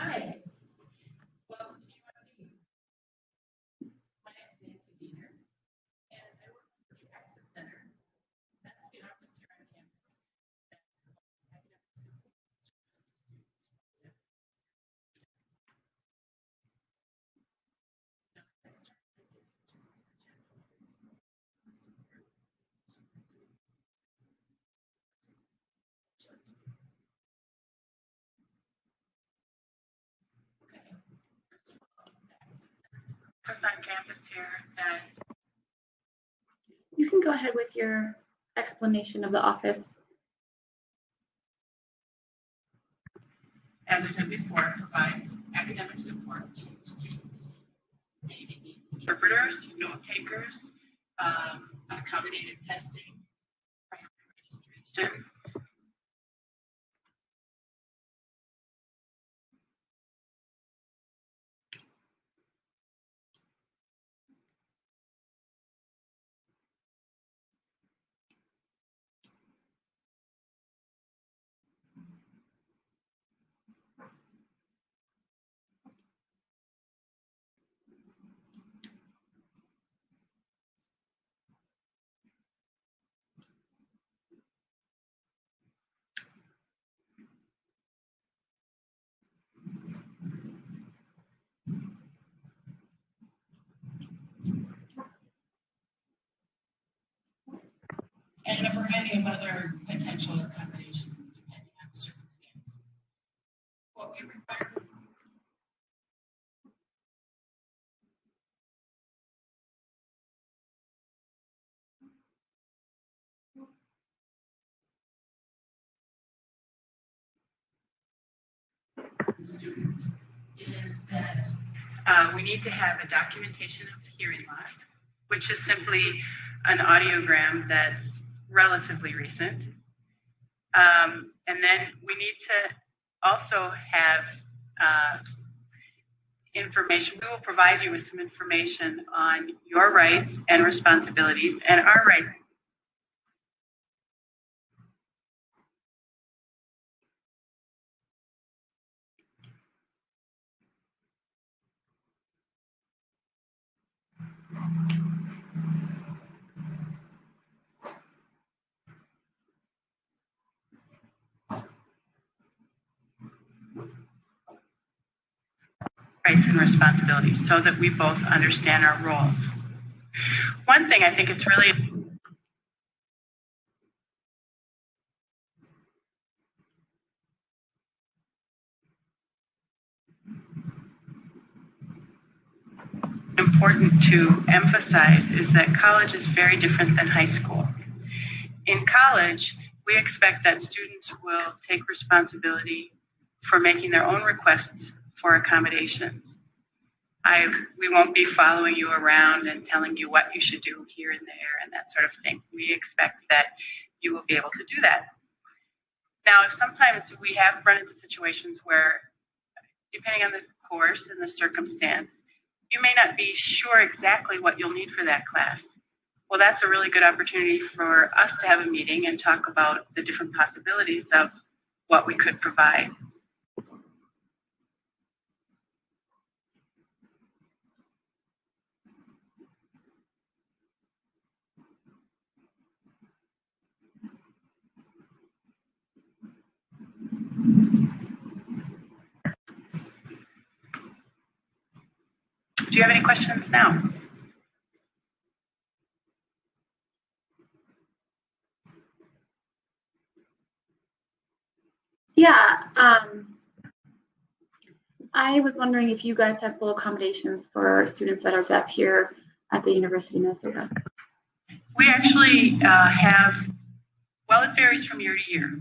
Hi. Welcome to UMD. My name is Nancy Diener, and I work for the Access Center. That's the office here on campus that provides academic support services to students. Now, I started by giving just a general overview of support. Okay. First of all, the Access Center is office on campus here that You can go ahead with your explanation of the office. as I said before, provides academic support to students. They need interpreters, note takers, accommodated testing, prior registration. And a variety of other potential accommodations depending on the circumstance. What we require from the student is that we need to have a documentation of hearing loss, which is simply an audiogram that's relatively recent. And then we need to also have information. We will provide you with some information on your rights and responsibilities and our rights. Rights and responsibilities so that we both understand our roles. One thing I think it's really important to emphasize is that college is very different than high school. In college, we expect that students will take responsibility for making their own requests for accommodations. We won't be following you around and telling you what you should do here and there and that sort of thing. We expect that you will be able to do that. Now, if sometimes we have run into situations where, depending on the course and the circumstance, you may not be sure exactly what you'll need for that class. Well, that's a really good opportunity for us to have a meeting and talk about the different possibilities of what we could provide. Do you have any questions now? Yeah, I was wondering if you guys have full accommodations for students that are deaf here at the University of Minnesota. We actually have, well, it varies from year to year.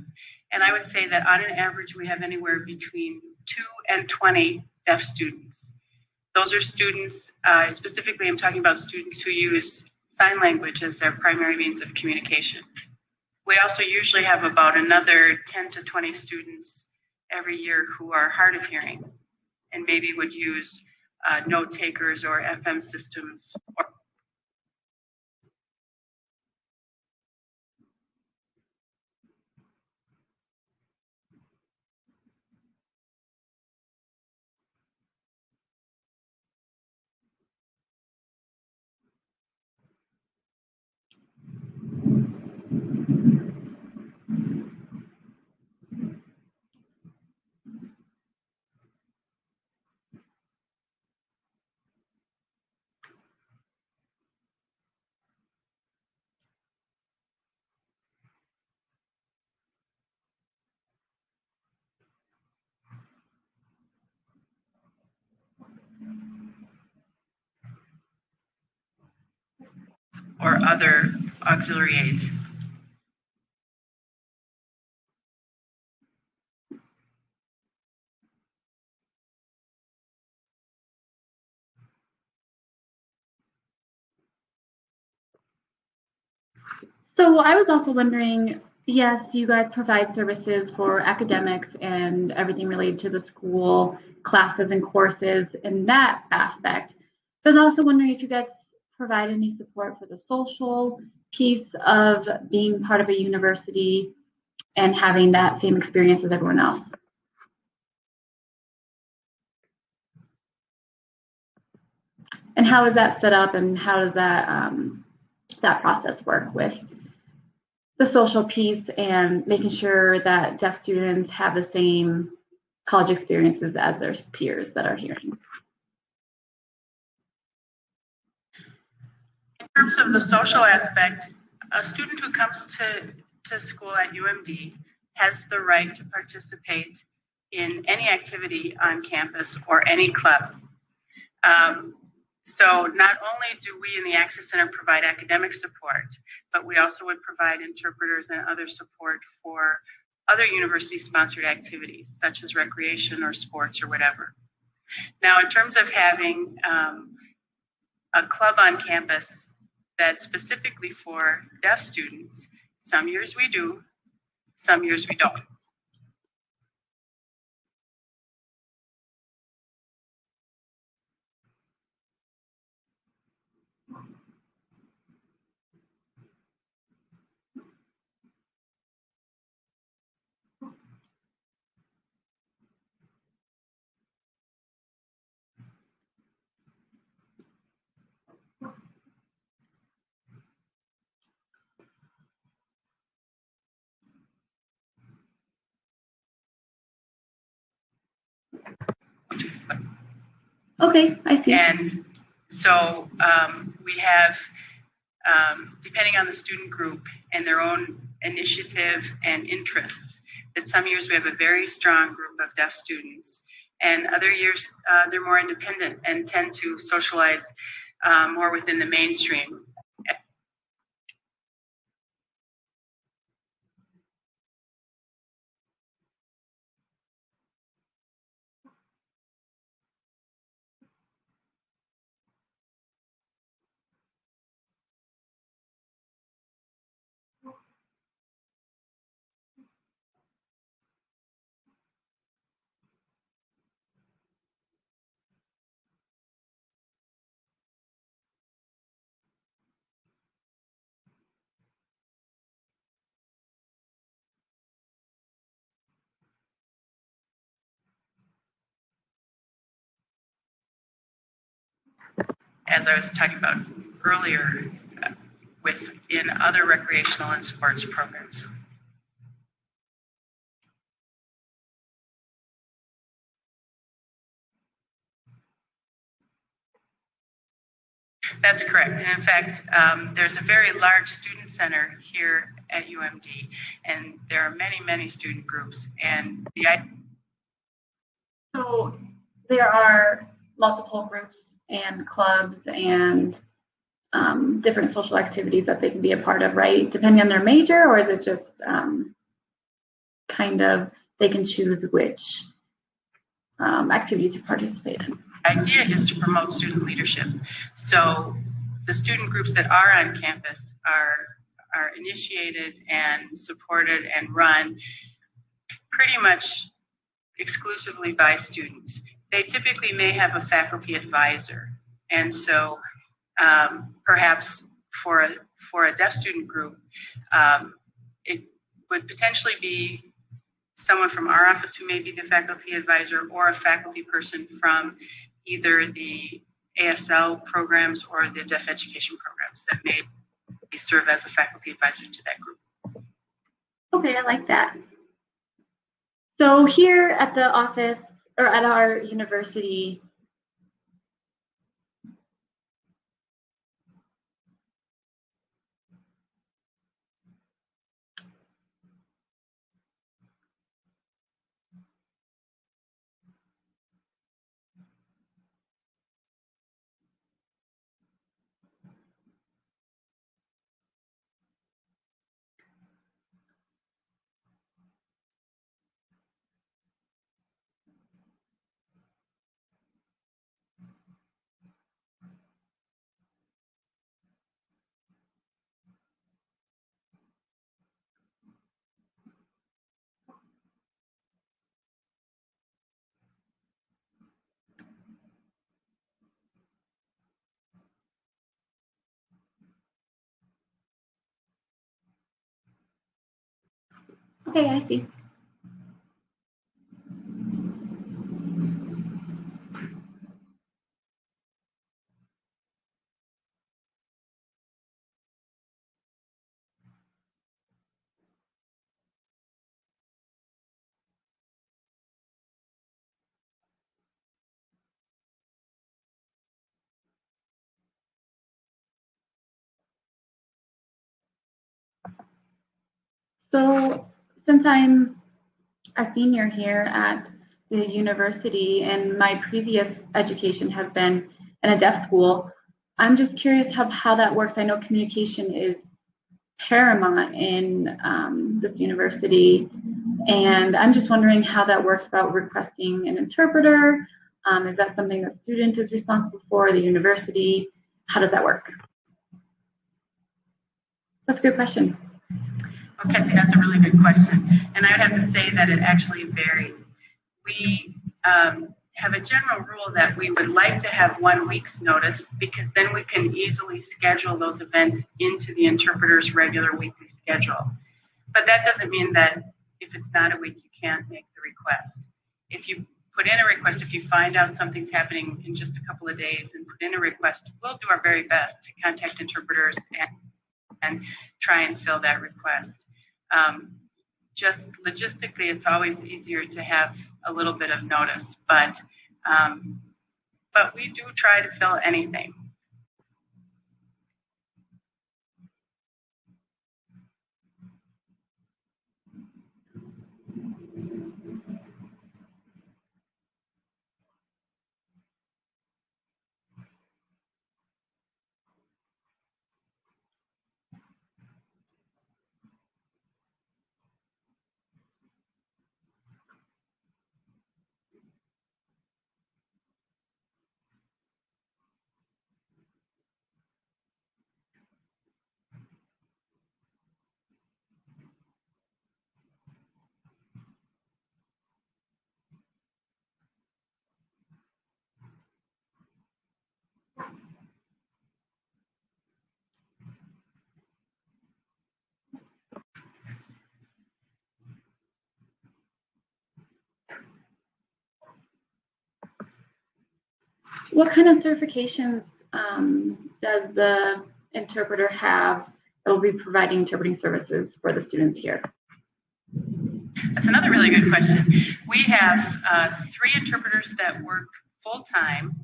And I would say that on an average, we have anywhere between 2 and 20 deaf students. Those are students, specifically I'm talking about students who use sign language as their primary means of communication. We also usually have about another 10 to 20 students every year who are hard of hearing and maybe would use note takers or FM systems. or other auxiliary aids. So I was also wondering, yes, you guys provide services for academics and everything related to the school, classes and courses in that aspect. But I was also wondering if you guys provide any support for the social piece of being part of a university and having that same experience as everyone else. And how is that set up, and how does that that process work with the social piece and making sure that deaf students have the same college experiences as their peers that are hearing? In terms of the social aspect, a student who comes to school at UMD has the right to participate in any activity on campus or any club. So not only do we in the Access Center provide academic support, but we also would provide interpreters and other support for other university-sponsored activities, such as recreation or sports or whatever. Now, in terms of having a club on campus that's specifically for deaf students, some years we do, some years we don't. Okay, I see. And so we have, depending on the student group and their own initiative and interests, that some years we have a very strong group of deaf students, and other years they're more independent and tend to socialize more within the mainstream. As I was talking about earlier, within other recreational and sports programs. That's correct. And in fact, there's a very large student center here at UMD, and there are many, many student groups. And So there are multiple groups and clubs and different social activities that they can be a part of, right? Depending on their major, or is it just kind of they can choose which activities to participate in? The idea is to promote student leadership. So the student groups that are on campus are initiated and supported and run pretty much exclusively by students. They typically may have a faculty advisor, and so perhaps for a deaf student group, it would potentially be someone from our office who may be the faculty advisor, or a faculty person from either the ASL programs or the deaf education programs that may serve as a faculty advisor to that group. Okay, I like that. So here at the office, or at our university, Okay, I see. So since I'm a senior here at the university and my previous education has been in a deaf school, I'm just curious how that works. I know communication is paramount in this university, and I'm just wondering how that works about requesting an interpreter. Is that something the student is responsible for, the university? How does that work? That's a good question. Okay, so that's a really good question. And I would have to say that it actually varies. We have a general rule that we would like to have 1 week's notice because then we can easily schedule those events into the interpreter's regular weekly schedule. But that doesn't mean that if it's not a week, you can't make the request. If you put in a request, if you find out something's happening in just a couple of days and put in a request, we'll do our very best to contact interpreters and try and fill that request. Just logistically, it's always easier to have a little bit of notice, but we do try to fill anything. What kind of certifications does the interpreter have that will be providing interpreting services for the students here? That's another really good question. We have 3 interpreters that work full-time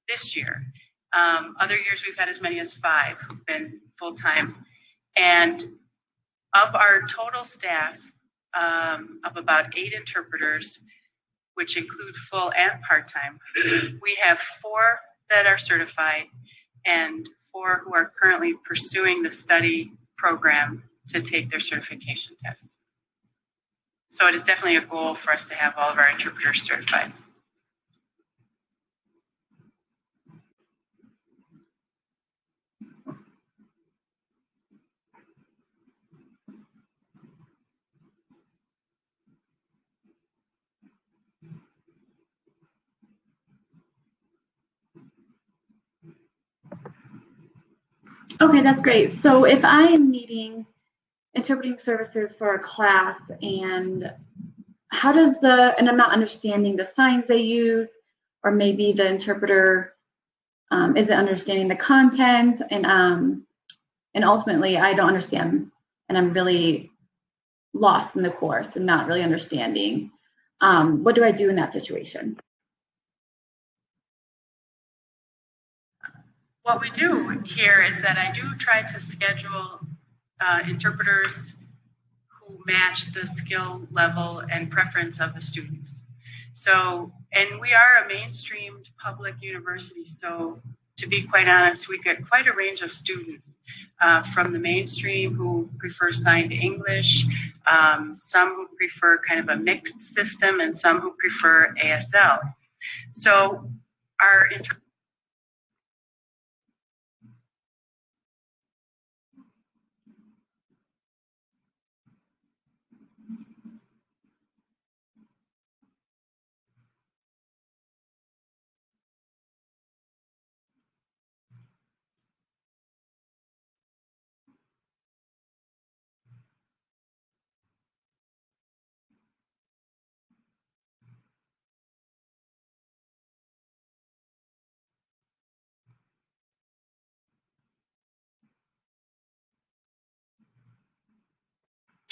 this year. Other years we've had as many as 5 who've been full-time. And of our total staff of about 8 interpreters, which include full and part-time, we have 4 that are certified and 4 who are currently pursuing the study program to take their certification tests. So it is definitely a goal for us to have all of our interpreters certified. Okay, that's great. So if I am needing interpreting services for a class, and I'm not understanding the signs they use, or maybe the interpreter isn't understanding the content, and ultimately I don't understand, and I'm really lost in the course and not really understanding. What do I do in that situation? What we do here is that I do try to schedule interpreters who match the skill level and preference of the students. So, and we are a mainstreamed public university, so to be quite honest, we get quite a range of students from the mainstream who prefer signed English, some who prefer kind of a mixed system, and some who prefer ASL. So our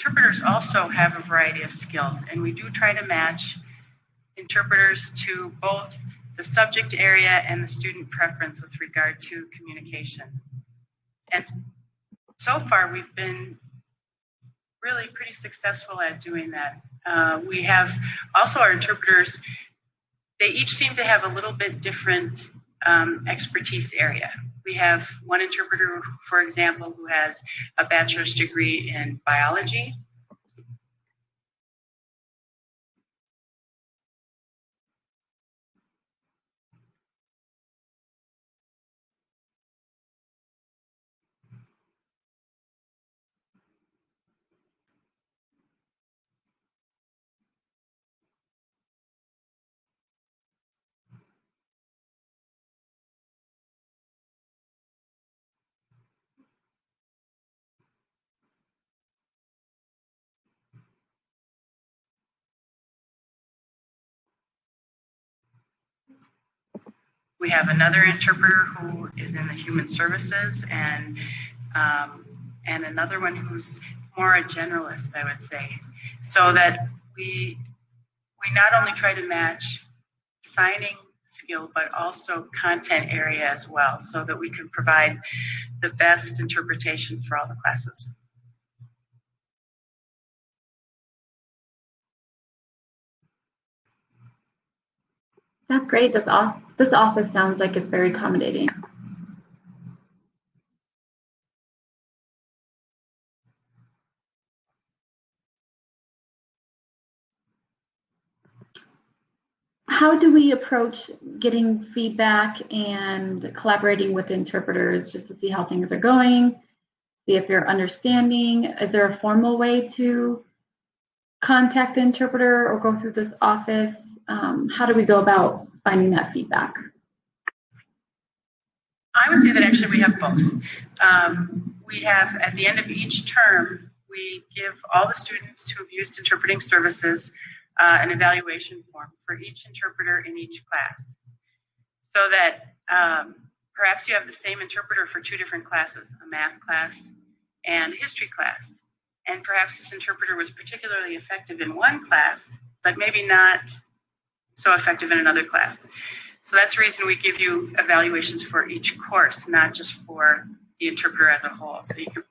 interpreters also have a variety of skills, and we do try to match interpreters to both the subject area and the student preference with regard to communication. And so far, we've been really pretty successful at doing that. We have also our interpreters, they each seem to have a little bit different expertise area. We have one interpreter, for example, who has a bachelor's degree in biology. We have another interpreter who is in the human services, and another one who's more a generalist, I would say, so that we not only try to match signing skill, but also content area as well, so that we can provide the best interpretation for all the classes. That's great. This office sounds like it's very accommodating. How do we approach getting feedback and collaborating with interpreters just to see how things are going, see if you're understanding? Is there a formal way to contact the interpreter or go through this office? How do we go about finding that feedback? I would say that actually we have both. We have, at the end of each term, we give all the students who have used interpreting services an evaluation form for each interpreter in each class, so that perhaps you have the same interpreter for two different classes, a math class and a history class. And perhaps this interpreter was particularly effective in one class, but maybe not so effective in another class. So that's the reason we give you evaluations for each course, not just for the interpreter as a whole. So you can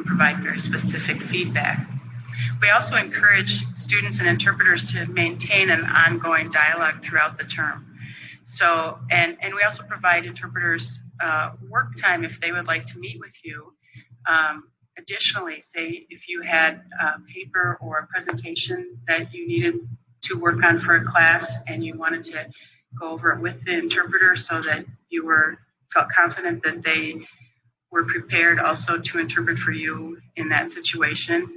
provide very specific feedback. We also encourage students and interpreters to maintain an ongoing dialogue throughout the term. So, and we also provide interpreters work time if they would like to meet with you. Additionally, say if you had a paper or a presentation that you needed to work on for a class and you wanted to go over it with the interpreter so that you felt confident that they were prepared also to interpret for you in that situation.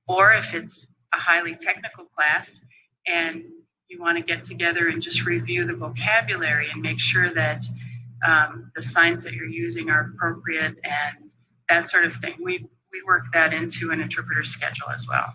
Or if it's a highly technical class and you want to get together and just review the vocabulary and make sure that the signs that you're using are appropriate and that sort of thing. We work that into an interpreter's schedule as well.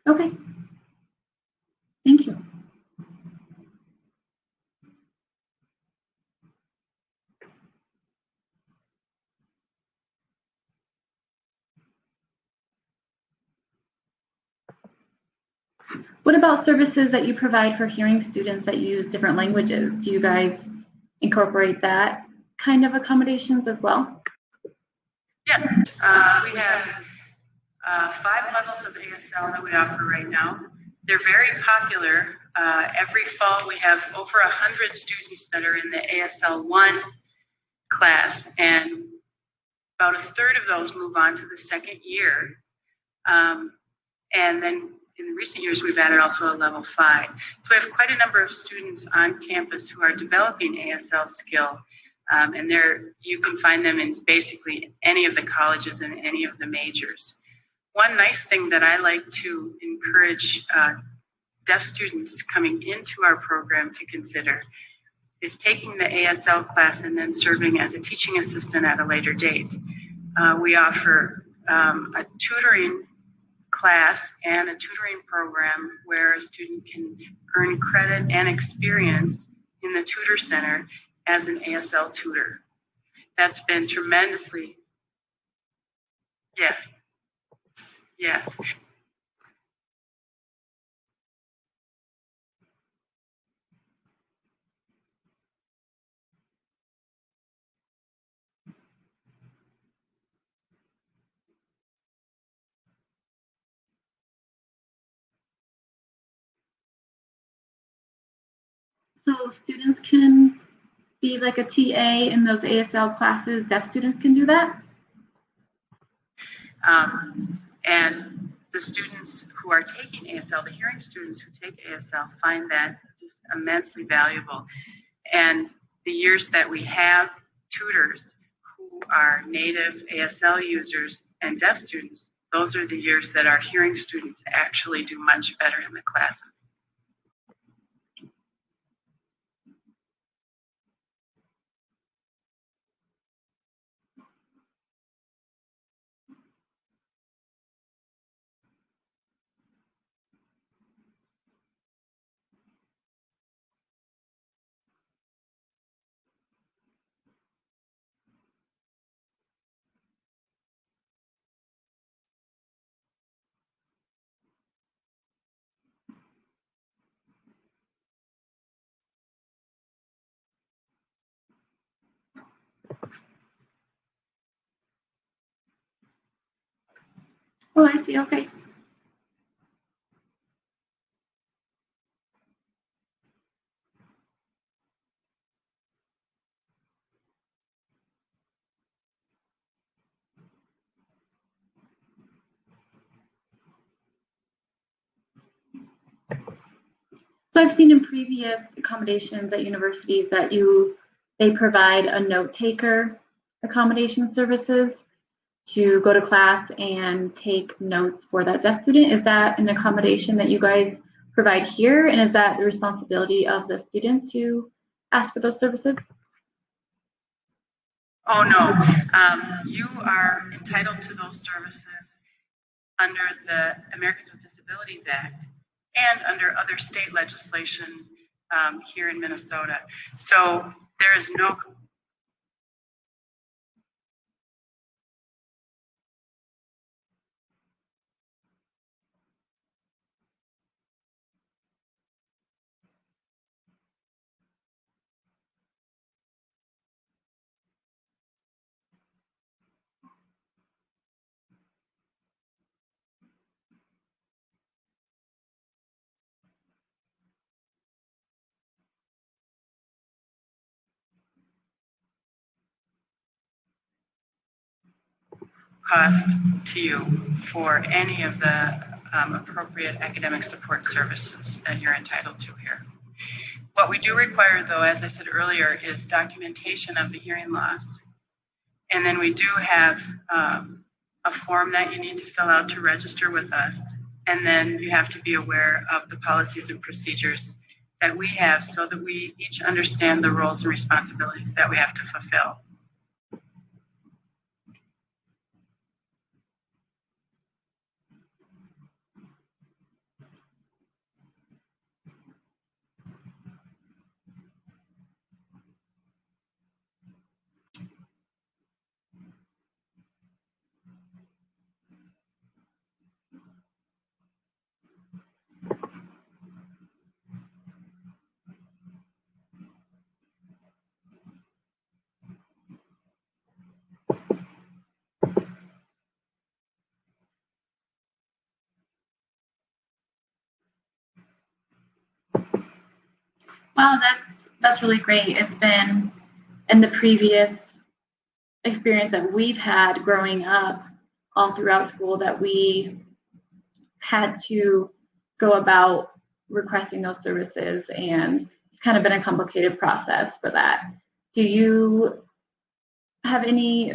Okay, thank you. What about services that you provide for hearing students that use different languages? Do you guys incorporate that kind of accommodations as well? Yes, we have 5 levels of ASL that we offer right now. They're very popular. Every fall we have over 100 students that are in the ASL 1 class, and about a third of those move on to the second year. And then in recent years, we've added also a level 5. So we have quite a number of students on campus who are developing ASL skill. And you can find them in basically any of the colleges and any of the majors. One nice thing that I like to encourage deaf students coming into our program to consider is taking the ASL class and then serving as a teaching assistant at a later date. We offer a tutoring class and a tutoring program where a student can earn credit and experience in the tutor center as an ASL tutor. That's been tremendously, yes, yes. So students can be like a TA in those ASL classes, deaf students can do that? And the students who are taking ASL, the hearing students who take ASL, find that just immensely valuable. And the years that we have tutors who are native ASL users and deaf students, those are the years that our hearing students actually do much better in the classes. Oh, I see, okay. So I've seen in previous accommodations at universities that they provide a note taker accommodation services to go to class and take notes for that deaf student. Is that an accommodation that you guys provide here? And is that the responsibility of the student to ask for those services? Oh, no. You are entitled to those services under the Americans with Disabilities Act and under other state legislation here in Minnesota. So there is no cost to you for any of the appropriate academic support services that you're entitled to here. What we do require, though, as I said earlier, is documentation of the hearing loss. And then we do have a form that you need to fill out to register with us. And then you have to be aware of the policies and procedures that we have so that we each understand the roles and responsibilities that we have to fulfill. Wow, that's really great. It's been in the previous experience that we've had growing up all throughout school that we had to go about requesting those services, and it's kind of been a complicated process for that. Do you have any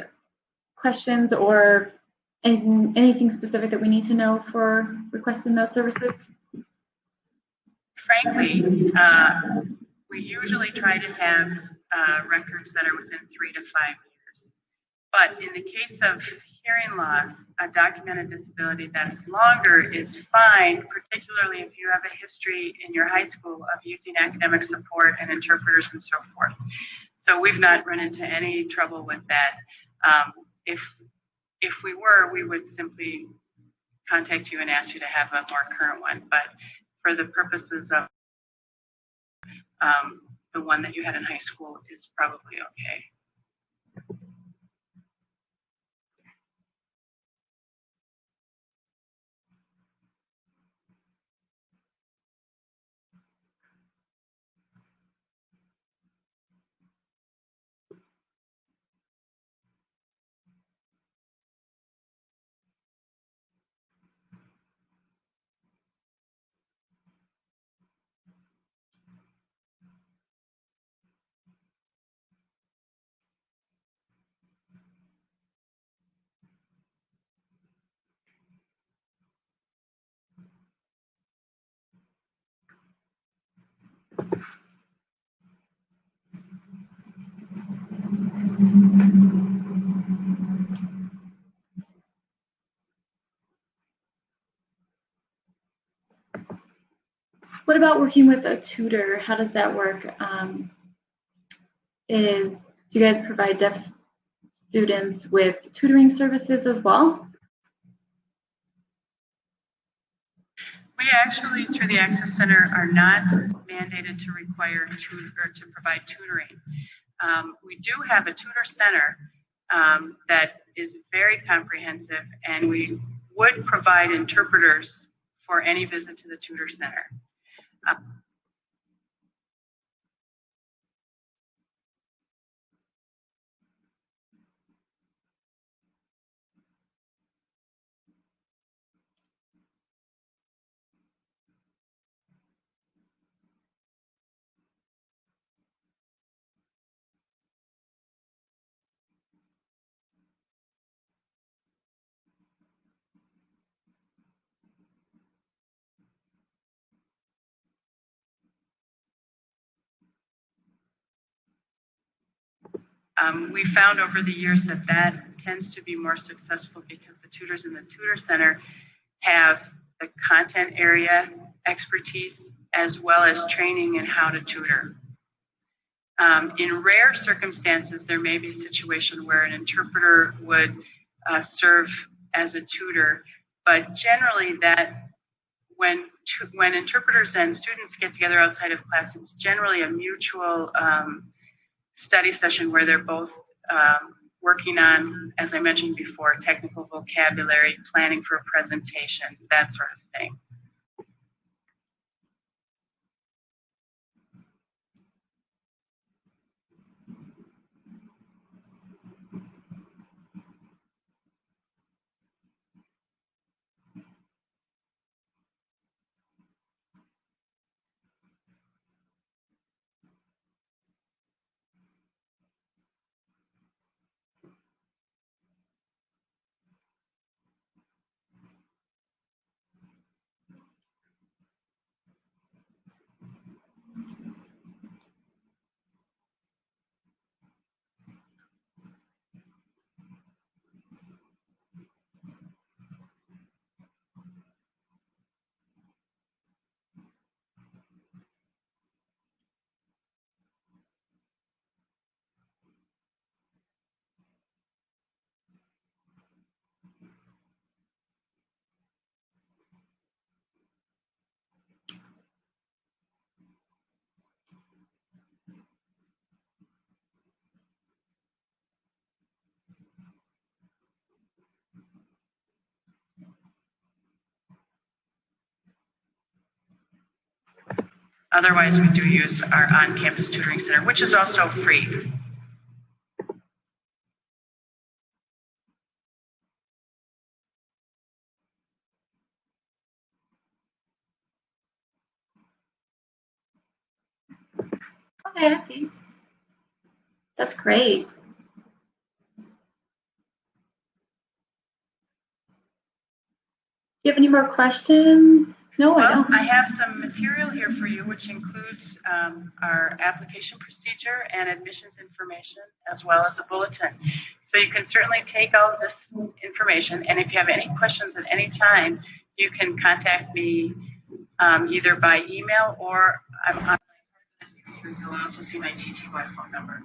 questions or anything specific that we need to know for requesting those services? Frankly, we usually try to have records that are within 3 to 5 years. But in the case of hearing loss, a documented disability that's longer is fine, particularly if you have a history in your high school of using academic support and interpreters and so forth. So we've not run into any trouble with that. If we were, we would simply contact you and ask you to have a more current one. But for the purposes of the one that you had in high school is probably okay. What about working with a tutor? How does that work? Do you guys provide deaf students with tutoring services as well? We actually, through the Access Center, are not mandated to require to provide tutoring. We do have a tutor center that is very comprehensive, and we would provide interpreters for any visit to the tutor center. We found over the years that that tends to be more successful because the tutors in the tutor center have the content area expertise as well as training in how to tutor. In rare circumstances, there may be a situation where an interpreter would serve as a tutor, but generally that when interpreters and students get together outside of class, it's generally a mutual study session where they're both working on, as I mentioned before, technical vocabulary, planning for a presentation, that sort of thing. Otherwise, we do use our on-campus tutoring center, which is also free. Okay, I see. That's great. Do you have any more questions? No, I don't. I have some material here for you, which includes our application procedure and admissions information, as well as a bulletin. So you can certainly take all of this information, and if you have any questions at any time, you can contact me either by email or I'm on. You'll also see my TTY phone number.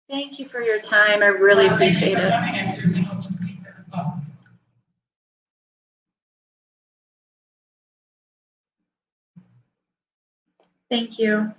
Thank you for your time. I really appreciate it. I certainly hope to see you as well. Thank you.